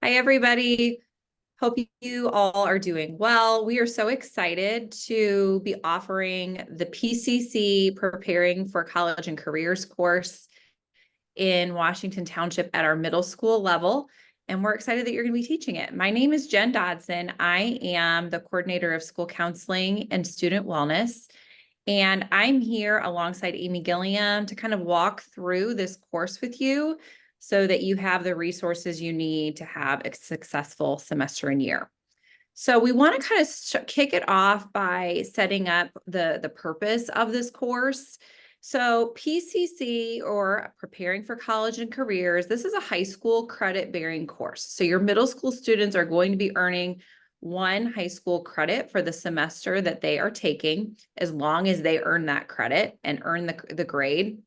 Hi, everybody. Hope you all are doing well. We are so excited to be offering the PCC Preparing for College and Careers course in Washington Township at our middle school level. And we're excited that you're going to be teaching it. My name is Jen Dodson. I am the coordinator of school counseling and student wellness. And I'm here alongside Amy Gilliam to kind of walk through this course with you so that you have the resources you need to have a successful semester and year. So we want to kind of kick it off by setting up the purpose of this course. So PCC, or Preparing for College and Careers, this is a high school credit-bearing course. So your middle school students are going to be earning one high school credit for the semester that they are taking, as long as they earn that credit and earn the grade.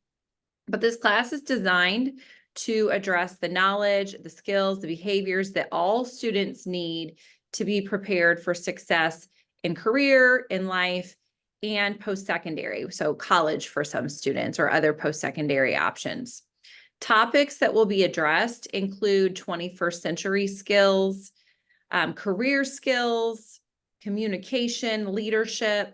But this class is designed to address the knowledge, the skills, the behaviors that all students need to be prepared for success in career, in life, and post-secondary, so college for some students or other post-secondary options. Topics that will be addressed include 21st century skills, career skills, communication, leadership,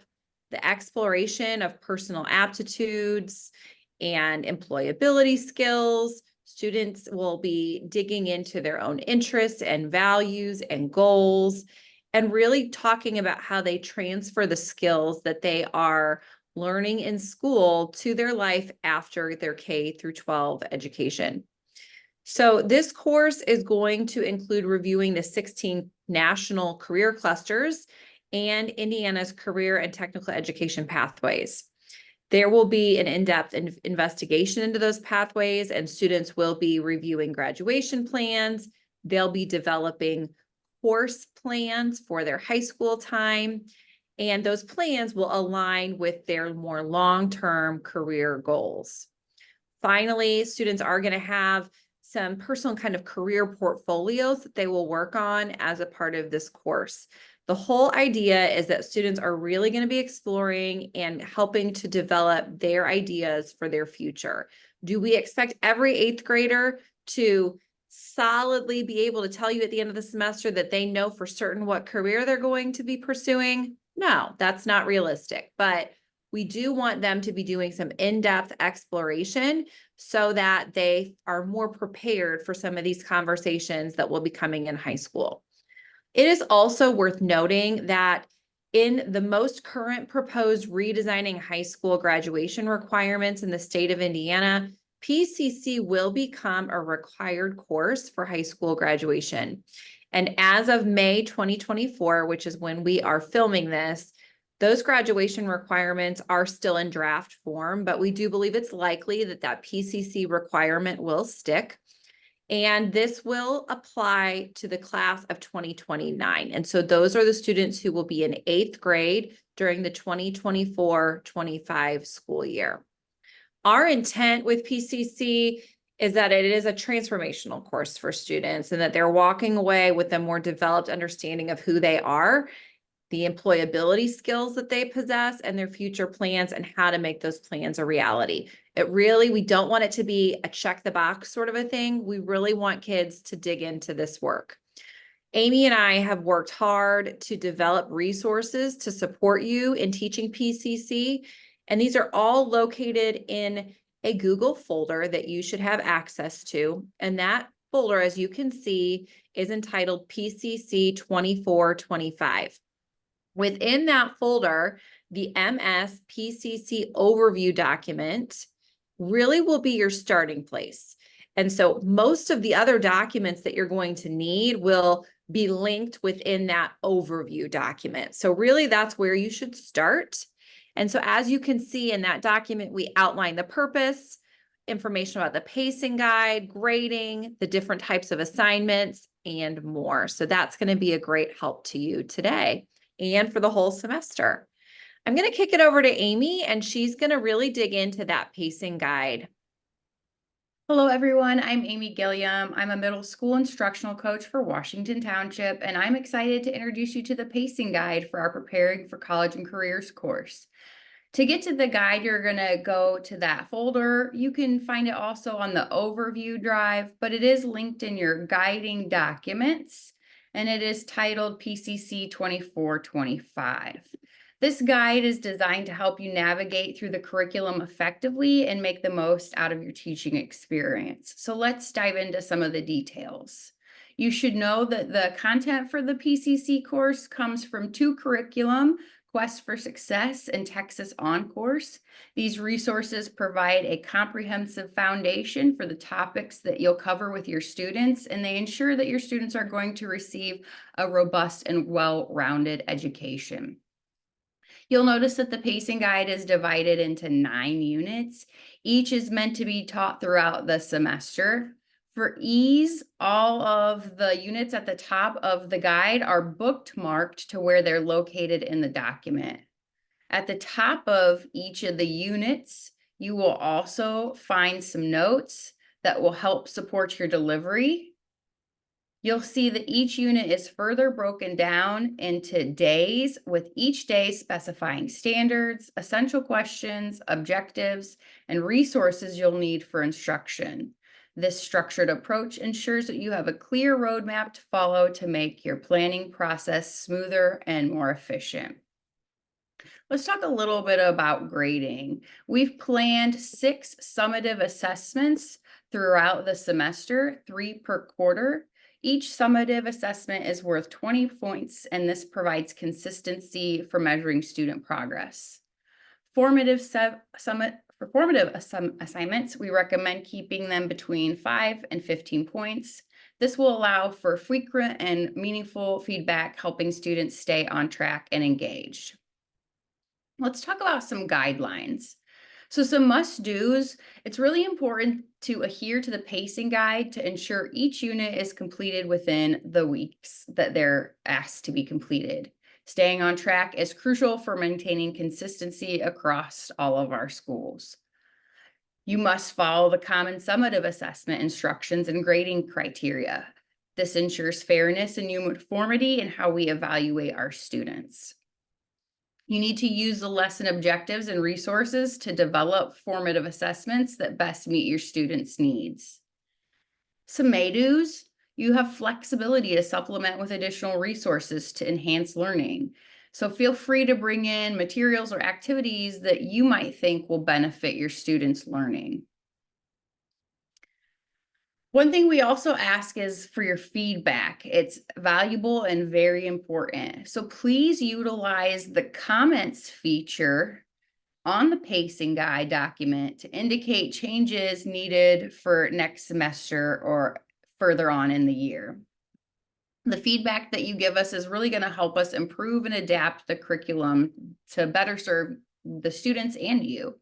the exploration of personal aptitudes, and employability skills. Students will be digging into their own interests and values and goals, and really talking about how they transfer the skills that they are learning in school to their life after their K through 12 education. So this course is going to include reviewing the 16 national career clusters and Indiana's career and technical education pathways. There will be an in-depth investigation into those pathways, and students will be reviewing graduation plans. They'll be developing course plans for their high school time, and those plans will align with their more long-term career goals. Finally, students are going to have some personal kind of career portfolios that they will work on as a part of this course. The whole idea is that students are really going to be exploring and helping to develop their ideas for their future. Do we expect every eighth grader to solidly be able to tell you at the end of the semester that they know for certain what career they're going to be pursuing? No, that's not realistic, but we do want them to be doing some in-depth exploration so that they are more prepared for some of these conversations that will be coming in high school. It is also worth noting that in the most current proposed redesigning high school graduation requirements in the state of Indiana, PCC will become a required course for high school graduation. And as of May 2024, which is when we are filming this, those graduation requirements are still in draft form, but we do believe it's likely that that PCC requirement will stick. And this will apply to the class of 2029. And so those are the students who will be in eighth grade during the 2024-25 school year. Our intent with PCC is that it is a transformational course for students and that they're walking away with a more developed understanding of who they are, the employability skills that they possess, and their future plans and how to make those plans a reality. We don't want it to be a check the box sort of a thing. We really want kids to dig into this work. Amy and I have worked hard to develop resources to support you in teaching PCC, and these are all located in a Google folder that you should have access to. And that folder, as you can see, is entitled PCC 2425. Within that folder, the MS PCC overview document really will be your starting place. And so most of the other documents that you're going to need will be linked within that overview document. So really that's where you should start. And so as you can see in that document, we outline the purpose, information about the pacing guide, grading, the different types of assignments, and more. So that's going to be a great help to you today and for the whole semester. I'm going to kick it over to Amy, and she's going to really dig into that pacing guide. Hello, everyone. I'm Amy Gilliam. I'm a middle school instructional coach for Washington Township, and I'm excited to introduce you to the pacing guide for our Preparing for College and Careers course. To get to the guide, you're going to go to that folder. You can find it also on the overview drive, but it is linked in your guiding documents, and it is titled PCC 2425. This guide is designed to help you navigate through the curriculum effectively and make the most out of your teaching experience. So let's dive into some of the details. You should know that the content for the PCC course comes from two curriculum, Quest for Success and Texas OnCourse. These resources provide a comprehensive foundation for the topics that you'll cover with your students, and they ensure that your students are going to receive a robust and well-rounded education. You'll notice that the pacing guide is divided into 9 units. Each is meant to be taught throughout the semester. For ease, all of the units at the top of the guide are bookmarked to where they're located in the document. At the top of each of the units, you will also find some notes that will help support your delivery. You'll see that each unit is further broken down into days, with each day specifying standards, essential questions, objectives, and resources you'll need for instruction. This structured approach ensures that you have a clear roadmap to follow to make your planning process smoother and more efficient. Let's talk a little bit about grading. We've planned 6 summative assessments throughout the semester, 3 per quarter. Each summative assessment is worth 20 points, and this provides consistency for measuring student progress. For formative assignments, we recommend keeping them between 5 and 15 points. This will allow for frequent and meaningful feedback, helping students stay on track and engaged. Let's talk about some guidelines. So some must-dos. It's really important to adhere to the pacing guide to ensure each unit is completed within the weeks that they're asked to be completed. Staying on track is crucial for maintaining consistency across all of our schools. You must follow the common summative assessment instructions and grading criteria. This ensures fairness and uniformity in how we evaluate our students. You need to use the lesson objectives and resources to develop formative assessments that best meet your students' needs. Some may-dos: you have flexibility to supplement with additional resources to enhance learning. So feel free to bring in materials or activities that you might think will benefit your students' learning. One thing we also ask is for your feedback. It's valuable and very important. So please utilize the comments feature on the pacing guide document to indicate changes needed for next semester or further on in the year. The feedback that you give us is really going to help us improve and adapt the curriculum to better serve the students and you.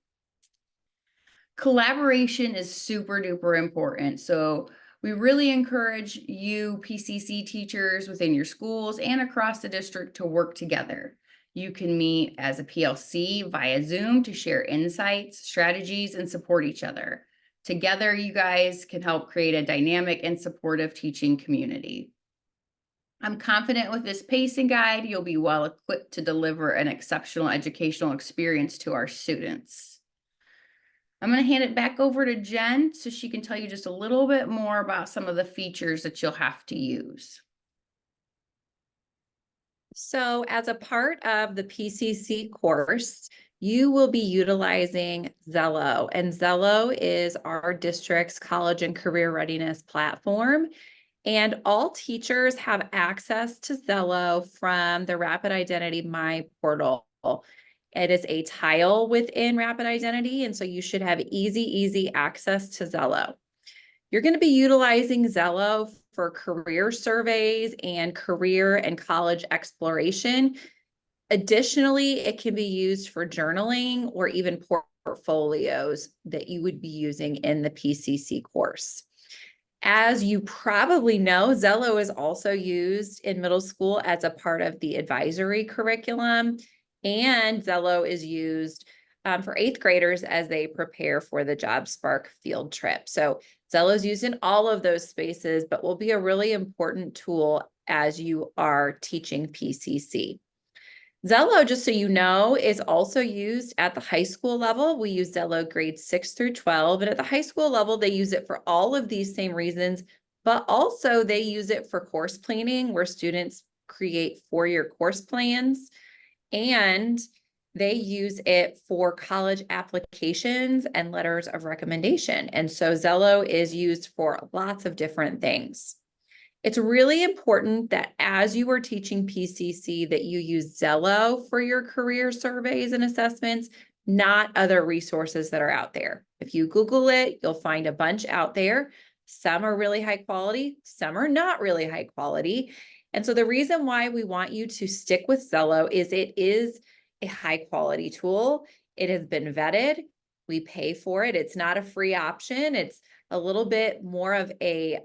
Collaboration is super duper important. So we really encourage you PCC teachers within your schools and across the district to work together. You can meet as a PLC via Zoom to share insights, strategies, and support each other. Together, you guys can help create a dynamic and supportive teaching community. I'm confident with this pacing guide, you'll be well equipped to deliver an exceptional educational experience to our students. I'm going to hand it back over to Jen so she can tell you just a little bit more about some of the features that you'll have to use. So as a part of the PCC course, you will be utilizing Zello, and Zello is our district's college and career readiness platform. And all teachers have access to Zello from the Rapid Identity My portal. It is a tile within Rapid Identity, and so you should have easy access to Zello. You're going to be utilizing Zello for career surveys and career and college exploration. Additionally, it can be used for journaling or even portfolios that you would be using in the PCC course. As you probably know, Zello is also used in middle school as a part of the advisory curriculum, and Zello is used for 8th graders as they prepare for the JobSpark field trip. So Zello is used in all of those spaces, but will be a really important tool as you are teaching PCC. Zello, just so you know, is also used at the high school level. We use Zello grades 6 through 12, and at the high school level, they use it for all of these same reasons, but also they use it for course planning where students create 4-year course plans, and they use it for college applications and letters of recommendation. And so Zello is used for lots of different things. It's really important that as you are teaching PCC that you use Zello for your career surveys and assessments, not other resources that are out there. If you Google it, you'll find a bunch out there. Some are really high quality, some are not really high quality. And so the reason why we want you to stick with Zello is it is a high quality tool. It has been vetted. We pay for it. It's not a free option. It's a little bit more of a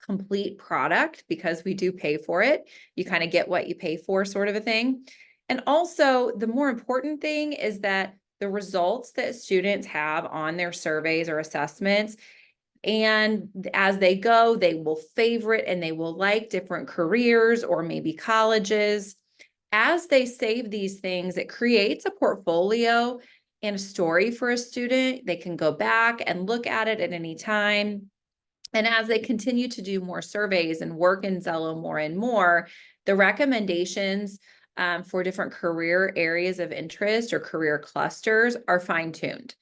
complete product because we do pay for it. You kind of get what you pay for, sort of a thing. And also, the more important thing is that the results that students have on their surveys or assessments, and as they go, they will favorite and they will like different careers or maybe colleges. As they save these things, it creates a portfolio and a story for a student. They can go back and look at it at any time. And as they continue to do more surveys and work in Zello more and more, the recommendations for different career areas of interest or career clusters are fine-tuned.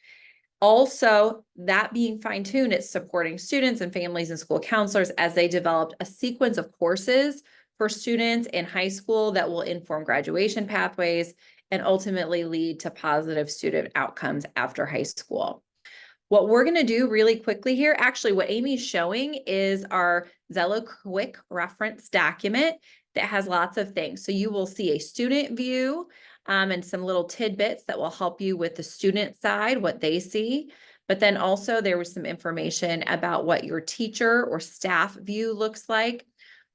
Also, that being fine-tuned, it's supporting students and families and school counselors as they develop a sequence of courses for students in high school that will inform graduation pathways and ultimately lead to positive student outcomes after high school. What we're going to do really quickly here, actually what Amy's showing is our Zello quick reference document that has lots of things. So you will see a student view and some little tidbits that will help you with the student side, what they see. But then also there was some information about what your teacher or staff view looks like.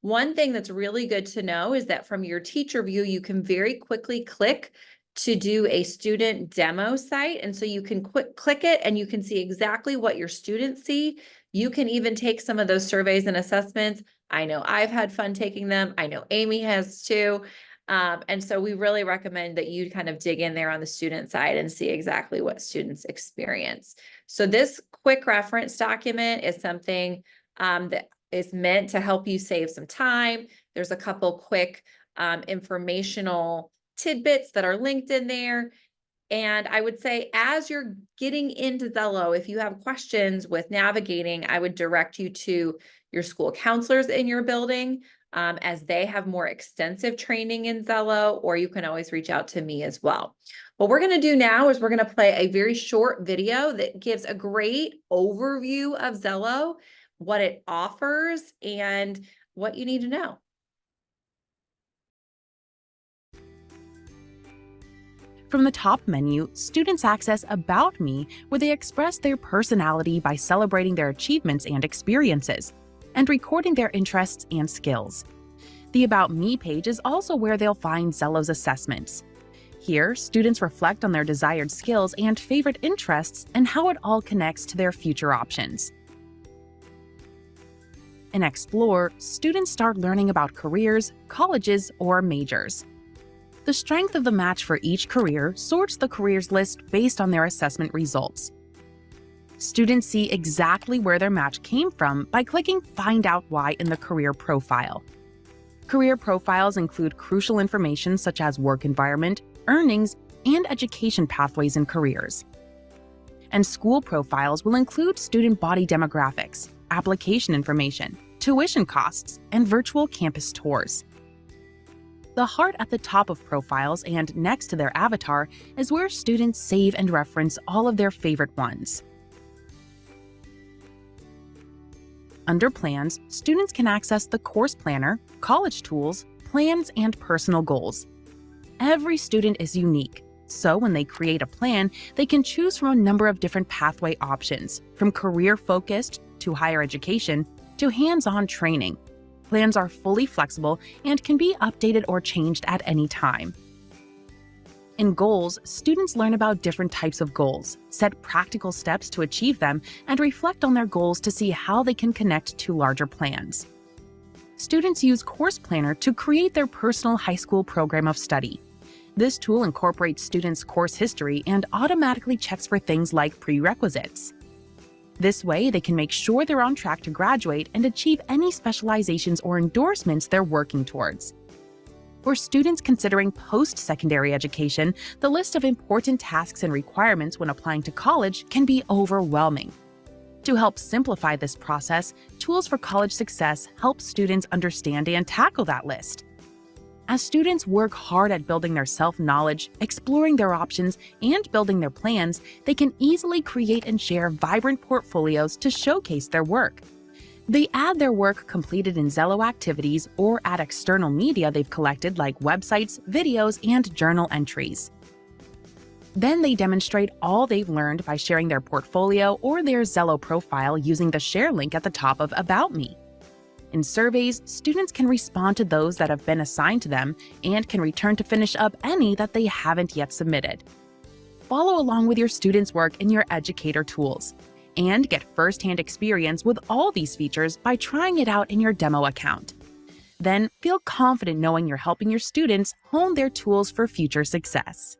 One thing that's really good to know is that from your teacher view, you can very quickly click to do a student demo site. And so you can click it and you can see exactly what your students see. You can even take some of those surveys and assessments. I know I've had fun taking them. I know Amy has too. And so we really recommend that you kind of dig in there on the student side and see exactly what students experience. So this quick reference document is something that is meant to help you save some time. There's a couple quick informational tidbits that are linked in there. And I would say as you're getting into Zello, if you have questions with navigating, I would direct you to your school counselors in your building as they have more extensive training in Zello, or you can always reach out to me as well. What we're going to do now is we're going to play a very short video that gives a great overview of Zello, what it offers, and what you need to know. From the top menu, students access About Me, where they express their personality by celebrating their achievements and experiences, and recording their interests and skills. The About Me page is also where they'll find Zello's assessments. Here, students reflect on their desired skills and favorite interests and how it all connects to their future options. In Explore, students start learning about careers, colleges, or majors. The strength of the match for each career sorts the careers list based on their assessment results. Students see exactly where their match came from by clicking Find Out Why in the career profile. Career profiles include crucial information such as work environment, earnings, and education pathways and careers. And school profiles will include student body demographics, application information, tuition costs, and virtual campus tours. The heart at the top of profiles and next to their avatar is where students save and reference all of their favorite ones. Under Plans, students can access the course planner, college tools, plans, and personal goals. Every student is unique, so when they create a plan, they can choose from a number of different pathway options, from career-focused to higher education to hands-on training. Plans are fully flexible and can be updated or changed at any time. In Goals, students learn about different types of goals, set practical steps to achieve them, and reflect on their goals to see how they can connect to larger plans. Students use Course Planner to create their personal high school program of study. This tool incorporates students' course history and automatically checks for things like prerequisites. This way, they can make sure they're on track to graduate and achieve any specializations or endorsements they're working towards. For students considering post-secondary education, the list of important tasks and requirements when applying to college can be overwhelming. To help simplify this process, Tools for College Success helps students understand and tackle that list. As students work hard at building their self-knowledge, exploring their options, and building their plans, they can easily create and share vibrant portfolios to showcase their work. They add their work completed in Zello activities or add external media they've collected like websites, videos, and journal entries. Then they demonstrate all they've learned by sharing their portfolio or their Zello profile using the share link at the top of About Me. In surveys, students can respond to those that have been assigned to them and can return to finish up any that they haven't yet submitted. Follow along with your students' work in your educator tools and get first-hand experience with all these features by trying it out in your demo account. Then feel confident knowing you're helping your students hone their tools for future success.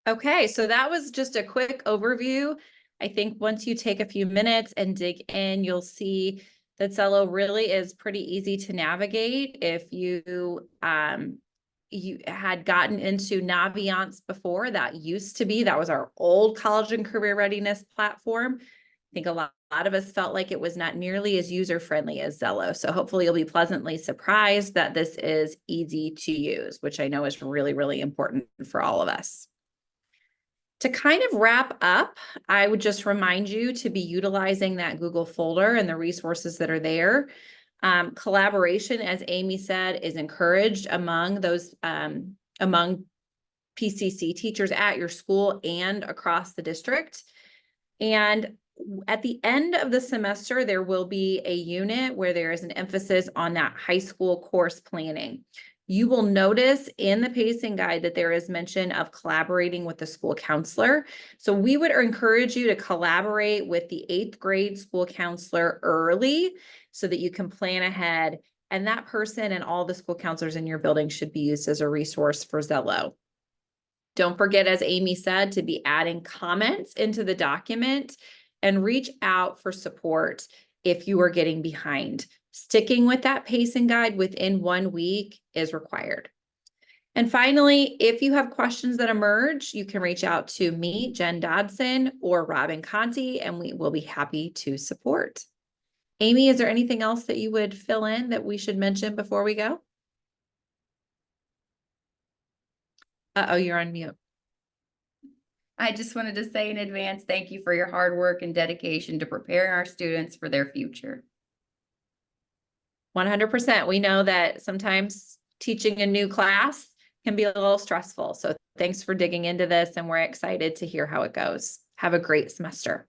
Okay, so that was just a quick overview. I think once you take a few minutes and dig in, you'll see that Zello really is pretty easy to navigate. If you had gotten into Naviance before, that was our old college and career readiness platform. I think a lot of us felt like it was not nearly as user-friendly as Zello. So hopefully you'll be pleasantly surprised that this is easy to use, which I know is really, really important for all of us. To kind of wrap up, I would just remind you to be utilizing that Google folder and the resources that are there. Collaboration, as Amy said, is encouraged among those among PCC teachers at your school and across the district. And at the end of the semester, there will be a unit where there is an emphasis on that high school course planning. You will notice in the pacing guide that there is mention of collaborating with the school counselor. So we would encourage you to collaborate with the 8th grade school counselor early so that you can plan ahead. And that person and all the school counselors in your building should be used as a resource for Zello. Don't forget, as Amy said, to be adding comments into the document and reach out for support if you are getting behind. Sticking with that pacing guide within 1 week is required. And finally, if you have questions that emerge, you can reach out to me, Jen Dodson, or Robin Conti, and we will be happy to support. Amy, is there anything else that you would fill in that we should mention before we go? Uh-oh, you're on mute. I just wanted to say in advance, thank you for your hard work and dedication to preparing our students for their future. 100%. We know that sometimes teaching a new class can be a little stressful. So thanks for digging into this, and we're excited to hear how it goes. Have a great semester.